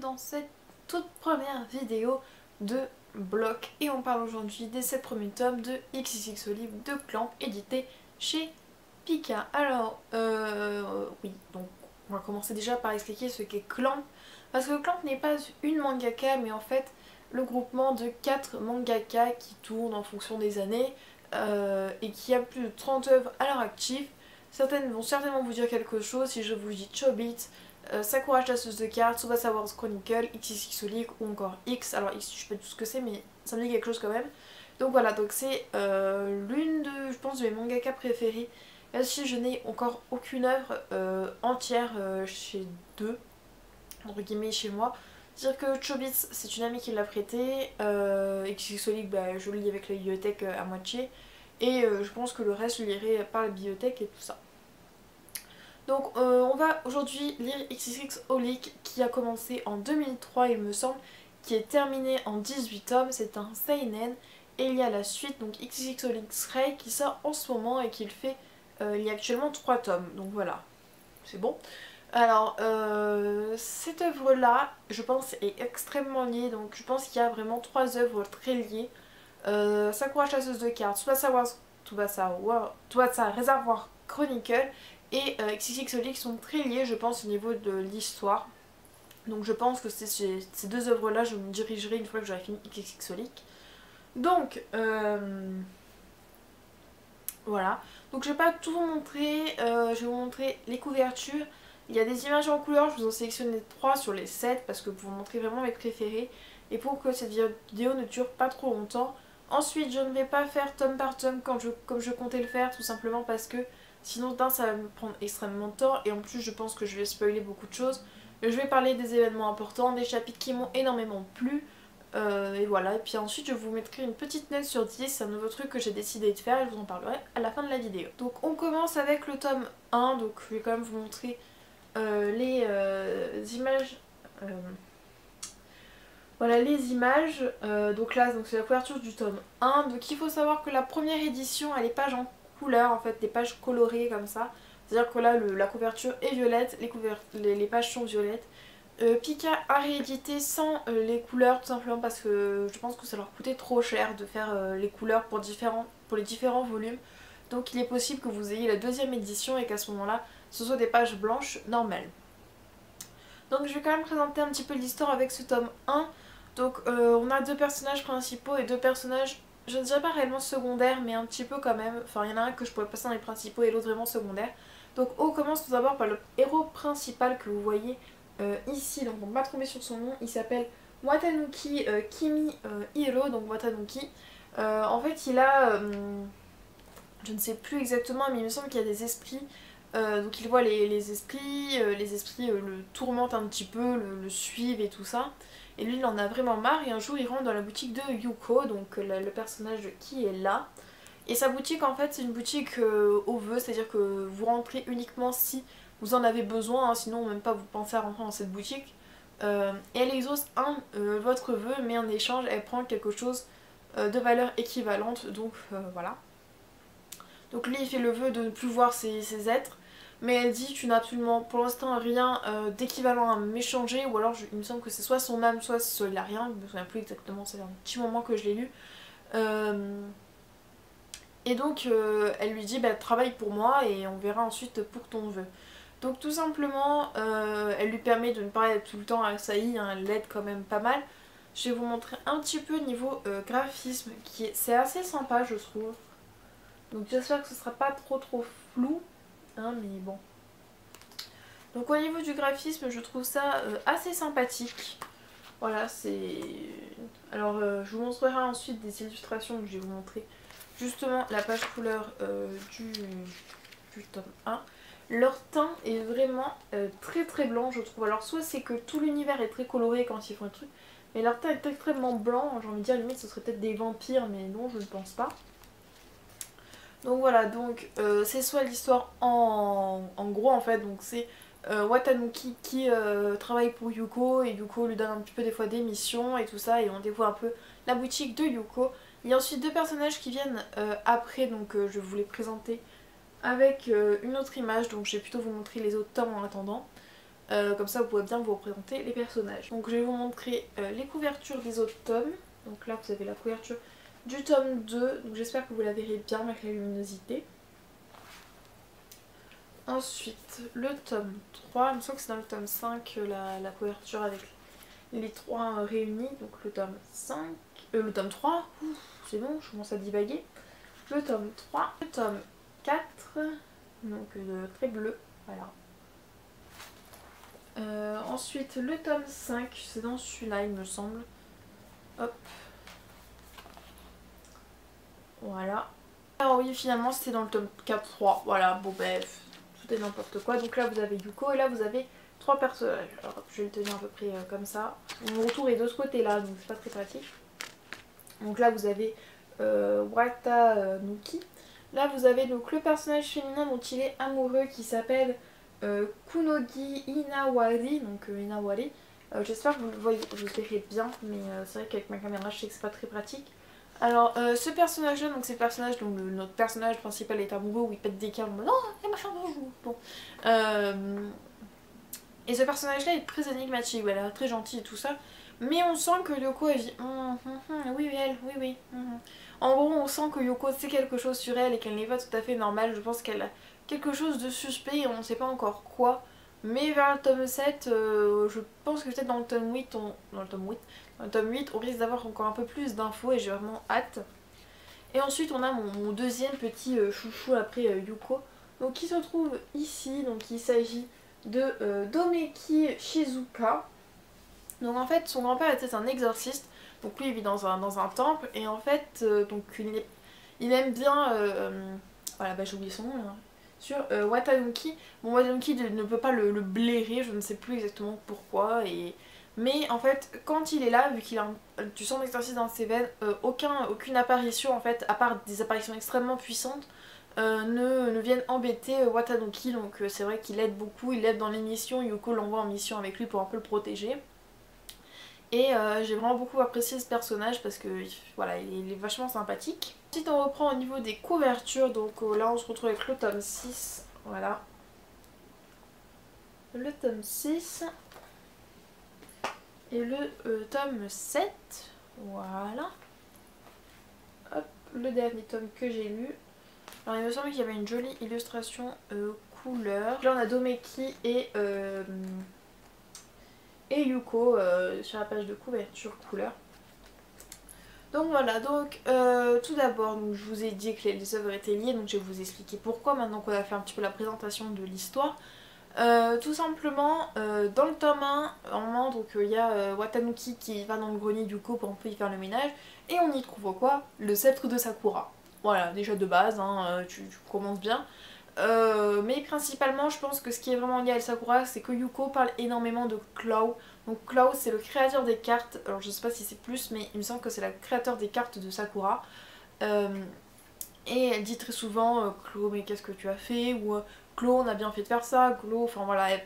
dans cette toute première vidéo de Bloc. Et on parle aujourd'hui des 7 premiers tomes de XXX Olive de Clamp, édité chez Pika. Alors, oui, donc on va commencer déjà par expliquer ce qu'est Clamp. Parce que Clamp n'est pas une mangaka, mais en fait le groupement de 4 mangaka qui tournent en fonction des années et qui a plus de 30 œuvres à leur actif. Certaines vont certainement vous dire quelque chose si je vous dis Chobits, Sakura chasseuse de cartes, Tsubasa Wars Chronicle, XXX Olive ou encore X. Alors X, je sais pas tout ce que c'est, mais ça me dit quelque chose quand même. Donc voilà, donc c'est l'une de, je pense, de mes mangaka préférés. Même si je n'ai encore aucune œuvre entière chez deux, entre guillemets chez moi. C'est-à-dire que Chobits, c'est une amie qui me l'a prêté, XXX Olive, bah, je le lis avec la bibliothèque à moitié. Et je pense que le reste je lirai par la bibliothèque et tout ça. Donc on va aujourd'hui lire XXX Olive qui a commencé en 2003 il me semble, qui est terminé en 18 tomes, c'est un seinen. Et il y a la suite, donc XXX Olive Ray qui sort en ce moment et qui le fait, il y a actuellement 3 tomes, donc voilà, c'est bon. Alors cette œuvre là je pense est extrêmement liée, donc je pense qu'il y a vraiment 3 œuvres très liées. Sakura chasseuse de cartes, Tsubasa Réservoir Chronicle et XXX Olive sont très liés je pense au niveau de l'histoire. Donc je pense que c'est ces deux œuvres là je me dirigerai une fois que j'aurai fini XXX Olive. Donc voilà, donc je vais pas tout vous montrer, je vais vous montrer les couvertures. Il y a des images en couleur, je vous en sélectionne 3 sur les 7 parce que pour vous montrer vraiment mes préférés et pour que cette vidéo ne dure pas trop longtemps. Ensuite je ne vais pas faire tome par tome comme je comptais le faire, tout simplement parce que sinon d'un ça va me prendre extrêmement de temps et en plus je pense que je vais spoiler beaucoup de choses. Je vais parler des événements importants, des chapitres qui m'ont énormément plu. Et voilà, et puis ensuite je vous mettrai une petite note sur 10, c'est un nouveau truc que j'ai décidé de faire et je vous en parlerai à la fin de la vidéo. Donc on commence avec le tome 1, donc je vais quand même vous montrer les images. Voilà les images, donc là c'est la couverture du tome 1, donc il faut savoir que la première édition a les pages en couleur, en fait des pages colorées comme ça. C'est-à-dire que là la couverture est violette, les pages sont violettes. Pika a réédité sans les couleurs tout simplement parce que je pense que ça leur coûtait trop cher de faire les couleurs pour les différents volumes. Donc il est possible que vous ayez la deuxième édition et qu'à ce moment-là ce soit des pages blanches normales. Donc je vais quand même présenter un petit peu l'histoire avec ce tome 1. Donc on a 2 personnages principaux et 2 personnages, je ne dirais pas réellement secondaires mais un petit peu quand même. Enfin il y en a un que je pourrais passer dans les principaux et l'autre vraiment secondaire. Donc on commence tout d'abord par le héros principal que vous voyez ici, donc on ne va pas tomber sur son nom, il s'appelle Watanuki Kimi Hiro, donc Watanuki. En fait il a, je ne sais plus exactement mais il me semble qu'il y a des esprits, donc il voit les esprits le tourmentent un petit peu, le suivent et tout ça. Et lui il en a vraiment marre et un jour il rentre dans la boutique de Yuko, donc le personnage qui est là. Et sa boutique en fait c'est une boutique au vœu, c'est-à-dire que vous rentrez uniquement si vous en avez besoin, hein, sinon même pas vous pensez à rentrer dans cette boutique. Et elle exauce votre vœu mais en échange elle prend quelque chose de valeur équivalente, donc voilà. Donc lui il fait le vœu de ne plus voir ces êtres, mais elle dit tu n'as absolument pour l'instant rien d'équivalent à m'échanger, ou alors il me semble que c'est soit son âme soit il a rien, je me souviens plus exactement, c'est un petit moment que je l'ai lu. Et donc elle lui dit bah, travaille pour moi et on verra ensuite pour ton vœu. Donc tout simplement elle lui permet de ne pas être tout le temps assaillie, hein, elle l'aide quand même pas mal. Je vais vous montrer un petit peu niveau graphisme, c'est assez sympa je trouve. Donc j'espère que ce sera pas trop flou, hein, mais bon. Donc au niveau du graphisme je trouve ça assez sympathique. Voilà c'est... Alors je vous montrerai ensuite des illustrations, donc je vais vous montrer justement la page couleur du tome 1. Leur teint est vraiment très blanc je trouve. Alors soit c'est que tout l'univers est très coloré quand ils font le truc, mais leur teint est extrêmement blanc, j'ai envie de dire limite ce serait peut-être des vampires, mais non je ne pense pas. Donc voilà, donc c'est soit l'histoire en gros en fait, donc c'est Watanuki qui travaille pour Yuko et Yuko lui donne un petit peu des fois des missions et tout ça et on dévoile un peu la boutique de Yuko. Il y a ensuite 2 personnages qui viennent après, donc je vais vous les présenter avec une autre image, donc je vais plutôt vous montrer les autres tomes en attendant. Comme ça vous pouvez bien vous représenter les personnages. Donc je vais vous montrer les couvertures des autres tomes. Donc là vous avez la couverture du tome 2, donc j'espère que vous la verrez bien avec la luminosité. Ensuite le tome 3, il me semble que c'est dans le tome 5 la couverture avec les 3 réunis. Donc le tome 5, le tome 3, c'est bon, je commence à divaguer. Le tome 3, le tome 4, donc très bleu, voilà. Ensuite le tome 5, c'est dans celui-là il me semble. Hop. Voilà. Alors oui, finalement c'était dans le tome 4-3. Voilà, bon bref, tout est n'importe quoi. Donc là vous avez Yuko et là vous avez 3 personnages. Alors je vais le tenir à peu près comme ça. Mon retour est de ce côté là, donc c'est pas très pratique. Donc là vous avez Watanuki. Là vous avez donc le personnage féminin dont il est amoureux qui s'appelle Kunogi Inawari. Donc Inawari. J'espère que vous le voyez, vous le verrez bien, mais c'est vrai qu'avec ma caméra je sais que c'est pas très pratique. Alors ce personnage là, donc c'est le personnage dont notre personnage principal est amoureux, où il pète des câbles, non, et machin bonjour. Bon. Et ce personnage là est très énigmatique, voilà, très gentil et tout ça. Mais on sent que Yoko elle dit oui elle, oui. En gros on sent que Yoko sait quelque chose sur elle et qu'elle n'est pas tout à fait normale. Je pense qu'elle a quelque chose de suspect et on ne sait pas encore quoi. Mais vers le tome 7, je pense que peut-être dans le tome 8, dans le tome 8 on risque d'avoir encore un peu plus d'infos et j'ai vraiment hâte. Et ensuite on a mon deuxième petit chouchou après Yuko, donc qui se trouve ici. Donc il s'agit de Domeki Shizuka. Donc en fait son grand-père était un exorciste, donc lui il vit dans un temple et en fait donc il aime bien, voilà bah j'ai oublié son nom là. Sur Watanuki. Bon, Watanuki ne peut pas le blairer, je ne sais plus exactement pourquoi. Mais en fait, quand il est là, vu qu'il a du sang d'exorcisme dans ses veines, aucune apparition, en fait, à part des apparitions extrêmement puissantes, ne viennent embêter Watanuki. Donc c'est vrai qu'il aide beaucoup, il l'aide dans les missions. Yoko l'envoie en mission avec lui pour un peu le protéger. Et j'ai vraiment beaucoup apprécié ce personnage parce que voilà, il est vachement sympathique. Ensuite on reprend au niveau des couvertures, donc là on se retrouve avec le tome 6, voilà. Le tome 6 et le tome 7, voilà. Hop, le dernier tome que j'ai lu. Alors il me semble qu'il y avait une jolie illustration couleur. Là on a Domeki et Yuko sur la page de couverture couleur. Donc voilà, donc tout d'abord je vous ai dit que les œuvres étaient liées, donc je vais vous expliquer pourquoi maintenant qu'on a fait un petit peu la présentation de l'histoire. Tout simplement, dans le tome 1, donc il y a Watanuki qui va dans le grenier du Yuko pour un peu y faire le ménage, et on y trouve quoi? Le sceptre de Sakura. Voilà, déjà de base, hein, tu commences bien. Mais principalement je pense que ce qui est vraiment lié à Sakura, c'est que Yuko parle énormément de Clow. Donc Clow c'est le créateur des cartes, alors je sais pas si c'est plus, mais il me semble que c'est le créateur des cartes de Sakura. Et elle dit très souvent Clow mais qu'est-ce que tu as fait, ou Clow on a bien fait de faire ça, Clow, enfin voilà, elle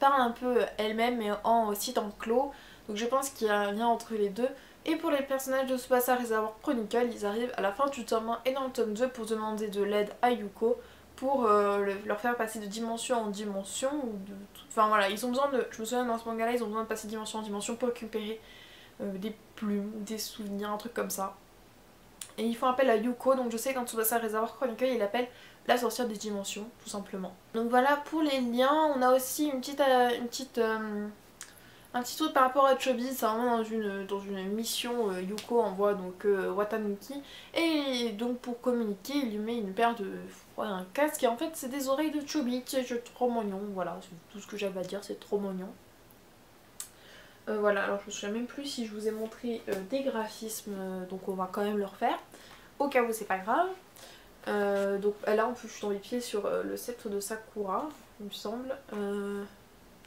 parle un peu elle-même mais en citant Clow. Donc je pense qu'il y a un lien entre les deux. Et pour les personnages de Tsubasa Reservoir Chronicle, ils arrivent à la fin du tome 1 et dans le tome 2 pour demander de l'aide à Yuko pour leur faire passer de dimension en dimension, enfin voilà, ils ont besoin de, je me souviens dans ce manga là, ils ont besoin de passer de dimension en dimension pour récupérer des plumes, des souvenirs, un truc comme ça. Et ils font appel à Yuko, donc je sais quand Tsubasa Reservoir Chronicle il appelle la sorcière des dimensions, tout simplement. Donc voilà pour les liens, on a aussi un petit truc par rapport à Chobi, c'est vraiment dans une mission, Yuko envoie donc Watanuki, et donc pour communiquer il lui met une paire de, ouais, un casque, et en fait c'est des oreilles de Chobi, c'est trop mignon, voilà, c'est tout ce que j'avais à dire, c'est trop mignon. Voilà, alors je me souviens même plus si je vous ai montré des graphismes, donc on va quand même le refaire, au cas où c'est pas grave. Donc là en plus je suis dans les pieds sur le sceptre de Sakura, il me semble,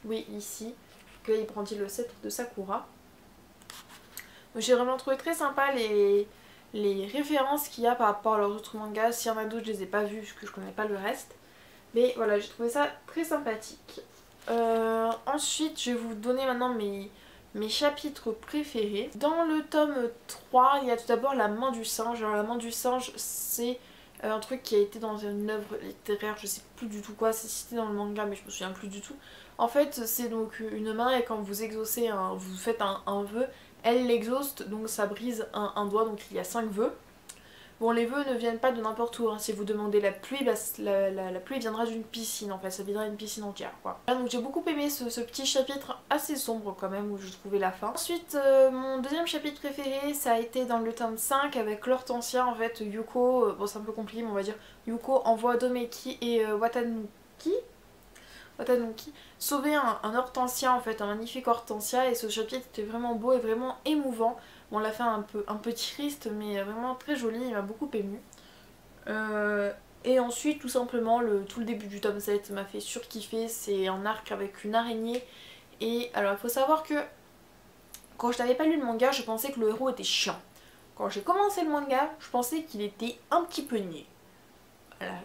oui ici. Là il brandit le sceptre de Sakura. J'ai vraiment trouvé très sympa les références qu'il y a par rapport à leurs autres mangas. S'il y en a d'autres je les ai pas vus puisque je connais pas le reste. Mais voilà, j'ai trouvé ça très sympathique. Ensuite je vais vous donner maintenant mes chapitres préférés. Dans le tome 3 il y a tout d'abord la main du singe. Alors la main du singe c'est un truc qui a été dans une œuvre littéraire, je sais plus du tout quoi, c'est cité dans le manga mais je me souviens plus du tout. En fait c'est donc une main et quand vous exaucez, vous faites un vœu, elle l'exauce donc ça brise un doigt, donc il y a 5 vœux. Bon, les vœux ne viennent pas de n'importe où, hein. Si vous demandez la pluie, bah, la pluie viendra d'une piscine en fait, ça viendra d'une piscine entière quoi. Donc j'ai beaucoup aimé ce petit chapitre assez sombre quand même où je trouvais la fin. Ensuite, mon deuxième chapitre préféré, ça a été dans le tome 5 avec l'Hortensia en fait, Yuko, bon c'est un peu compliqué mais on va dire, Yuko envoie Domeki et Watanuki sauver un hortensia en fait, un magnifique hortensia et ce chapitre était vraiment beau et vraiment émouvant. Bon, on l'a fait un peu triste mais vraiment très joli, il m'a beaucoup ému. Et ensuite tout simplement tout le début du tome 7 m'a fait surkiffer, c'est un arc avec une araignée et alors il faut savoir que quand je n'avais pas lu le manga je pensais que le héros était chiant. Quand j'ai commencé le manga je pensais qu'il était un petit peu niais.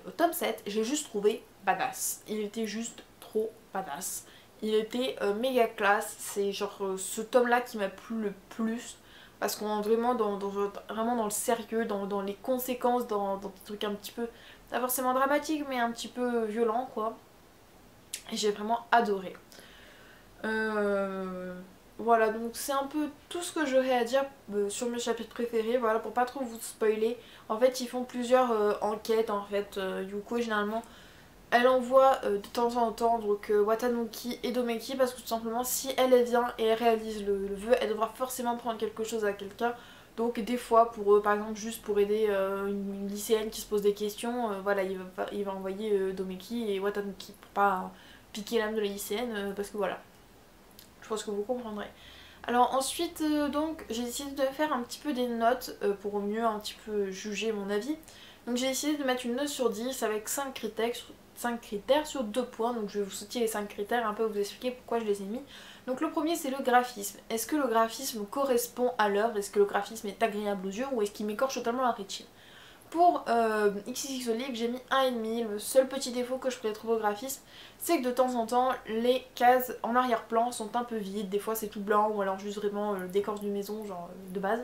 Au tome 7 j'ai juste trouvé badass, il était juste trop badass. Il était méga classe, c'est genre ce tome là qui m'a plu le plus parce qu'on est vraiment vraiment dans le sérieux, dans les conséquences, dans des trucs un petit peu, pas forcément dramatiques mais un petit peu violents quoi. Et j'ai vraiment adoré. Voilà, donc c'est un peu tout ce que j'aurais à dire sur mes chapitres préférés, voilà, pour pas trop vous spoiler. En fait ils font plusieurs enquêtes en fait, Yuko généralement elle envoie de temps en temps donc Watanuki et Domeki parce que tout simplement si elle vient et elle réalise le vœu, elle devra forcément prendre quelque chose à quelqu'un. Donc des fois pour par exemple juste pour aider une lycéenne qui se pose des questions, voilà il va envoyer Domeki et Watanuki pour pas piquer l'âme de la lycéenne parce que voilà. Je pense que vous comprendrez. Alors ensuite donc j'ai décidé de faire un petit peu des notes pour mieux un petit peu juger mon avis. Donc j'ai décidé de mettre une note sur 10 avec 5 critères sur 2 points. Donc je vais vous sauter les 5 critères, un peu vous expliquer pourquoi je les ai mis. Donc le premier c'est le graphisme. Est-ce que le graphisme correspond à l'œuvre? Est-ce que le graphisme est agréable aux yeux ou est-ce qu'il m'écorche totalement la rétine? Pour XXX j'ai mis 1,5. Le seul petit défaut que je pourrais trouver au graphisme, c'est que de temps en temps les cases en arrière-plan sont un peu vides. Des fois c'est tout blanc ou alors juste vraiment le décor d'une maison genre de base.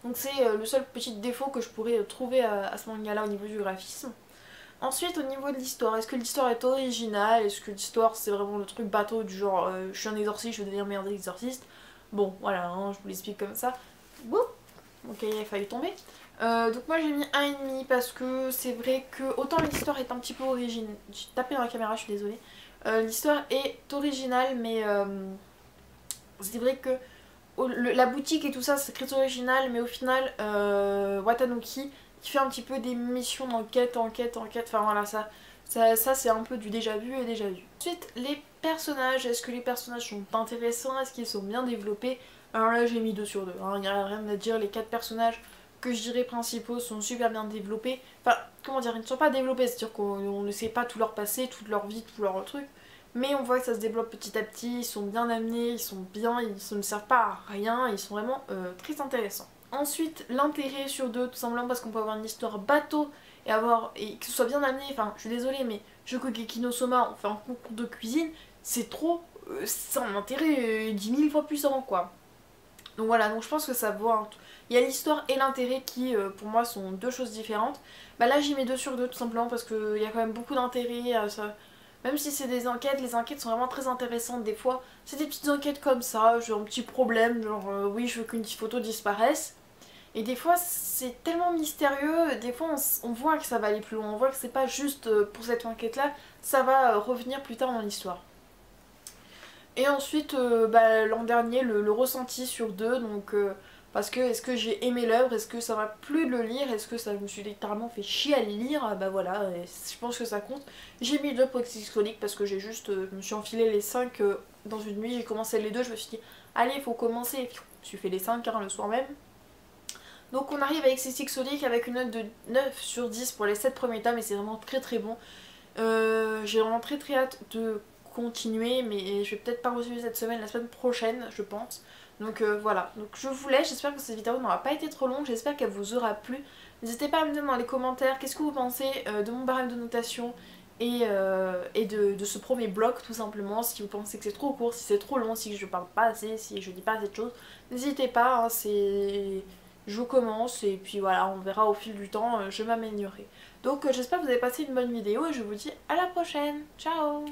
Donc c'est le seul petit défaut que je pourrais trouver à ce manga là au niveau du graphisme. Ensuite au niveau de l'histoire, est-ce que l'histoire est originale? Est-ce que l'histoire c'est vraiment le truc bateau du genre je suis un exorciste, je veux devenir meilleur exorciste? Bon voilà, hein, je vous l'explique comme ça. Wouh, ok il a fallu tomber. Donc moi j'ai mis 1,5 parce que c'est vrai que autant l'histoire est un petit peu originale. J'ai tapé dans la caméra, je suis désolée. L'histoire est originale mais c'est vrai que la boutique et tout ça c'est très original mais au final Watanuki il fait un petit peu des missions d'enquête, enfin voilà ça c'est un peu du déjà vu et déjà vu. Ensuite les personnages, est-ce que les personnages sont intéressants, est-ce qu'ils sont bien développés? Alors là j'ai mis 2 sur 2, hein. Il n'y a rien à dire, les 4 personnages que je dirais principaux sont super bien développés. Enfin, comment dire, ils ne sont pas développés, c'est-à-dire qu'on ne sait pas tout leur passé, toute leur vie, tout leur truc. Mais on voit que ça se développe petit à petit, ils sont bien amenés, ils sont bien, ils ne servent pas à rien, ils sont vraiment très intéressants. Ensuite, l'intérêt sur 2, tout simplement parce qu'on peut avoir une histoire bateau et que ce soit bien amené. Enfin, je suis désolée, mais Shokugeki no Soma, on fait un concours de cuisine, c'est trop, c'est un intérêt 10 000 fois puissant quoi. Donc voilà, donc je pense que ça vaut il y a l'histoire et l'intérêt qui pour moi sont deux choses différentes. Bah là j'y mets 2 sur 2 tout simplement parce qu'il y a quand même beaucoup d'intérêt à ça. Même si c'est des enquêtes, les enquêtes sont vraiment très intéressantes des fois. C'est des petites enquêtes comme ça, genre un petit problème, genre oui je veux qu'une photo disparaisse. Et des fois c'est tellement mystérieux, des fois on voit que ça va aller plus loin, on voit que c'est pas juste pour cette enquête là, ça va revenir plus tard dans l'histoire. Et ensuite, bah, l'an dernier, le ressenti sur 2, donc parce que est-ce que j'ai aimé l'œuvre, est-ce que ça m'a plu de le lire, est-ce que ça me suis littéralement fait chier à le lire, bah voilà, je pense que ça compte. J'ai mis 2 pour Xixxolic parce que j'ai juste, je me suis enfilé les 5 dans une nuit, j'ai commencé les 2, je me suis dit, allez, il faut commencer, et puis je me suis fait les 5 hein, le soir même. Donc on arrive avec Xixxolic avec une note de 9 sur 10 pour les 7 premiers tomes et c'est vraiment très très bon. J'ai vraiment très très hâte de continuer mais je vais peut-être pas reçu cette semaine, la semaine prochaine je pense. Donc voilà, donc je vous laisse, j'espère que cette vidéo n'aura pas été trop longue, j'espère qu'elle vous aura plu. N'hésitez pas à me dire dans les commentaires qu'est-ce que vous pensez de mon barème de notation et de ce premier bloc tout simplement, si vous pensez que c'est trop court, si c'est trop long, si je parle pas assez, si je dis pas assez de choses. N'hésitez pas, hein, je commence et puis voilà, on verra au fil du temps, je m'améliorerai. Donc j'espère que vous avez passé une bonne vidéo et je vous dis à la prochaine. Ciao!